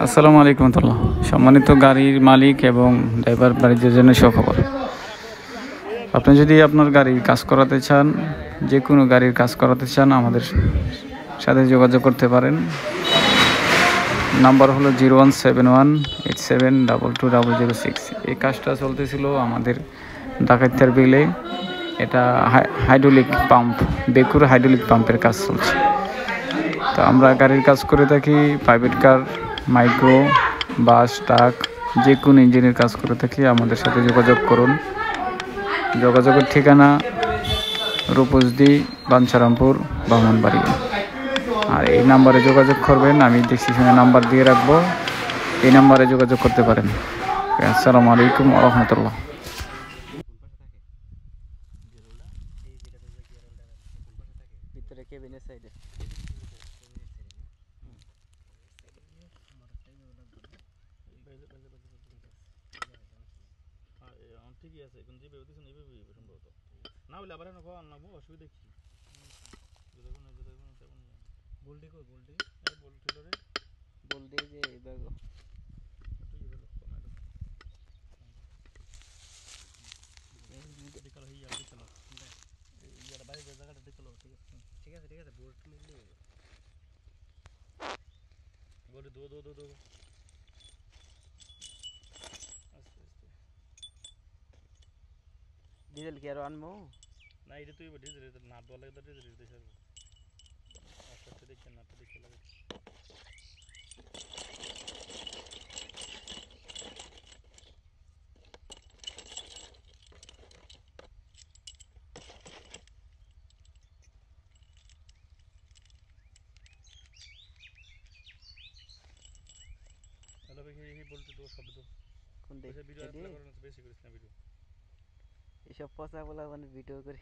আসসালামু আলাইকুম রহমতুল্লাহ। সম্মানিত গাড়ির মালিক এবং ড্রাইভার বাণিজ্যের জন্য সুখবর। আপনি যদি আপনার গাড়ির কাজ করাতে চান, যে কোনো গাড়ির কাজ করাতে চান, আমাদের সাথে যোগাযোগ করতে পারেন। নাম্বার হলো 017187220006। এই কাজটা চলতেছিল আমাদের ডাকাইতের বিলে। এটা হাইড্রোলিক পাম্প, বেকুর হাইড্রোলিক পাম্পের কাজ চলছে। তো আমরা গাড়ির কাজ করে থাকি, প্রাইভেট কার, মাইক্রো, বাস, ট্রাক, যে কোনো ইঞ্জিনের কাজ করে থাকি। আমাদের সাথে যোগাযোগ করুন। যোগাযোগের ঠিকানা রূপসদি, বাঞ্ছারামপুর, ব্রাহ্মণবাড়িয়া। আর এই নাম্বারে যোগাযোগ করবেন, আমি ডিসক্রিপশনে নাম্বার দিয়ে রাখবো, এই নাম্বারে যোগাযোগ করতে পারেন। আসসালামু আলাইকুম রহমতুল্লাহ। ভিতরে কেবিনের সাইডে ঠিকই আছে, এখন যেভাবে দিচ্ছেন এইভাবে সম্ভবত না হলে আবার নামবো, অসুবিধা কি? বলটি কই বলটি বলটি যে ব্যাগ ঠিক আছে বোল্ট মিললে বলে দো ডিজেল কি আরো আনবো না? এটা তুই ডিজেল না বলে ডিজেল দিতে আস্তে দেখছেন না, তো দেখে লাগে। হ্যালো ভাই, এই বলতে দো শব্দ কোন ভিডিও বেশি করিস না, ভিডিও এসব পচা বলা মানে ভিডিও করে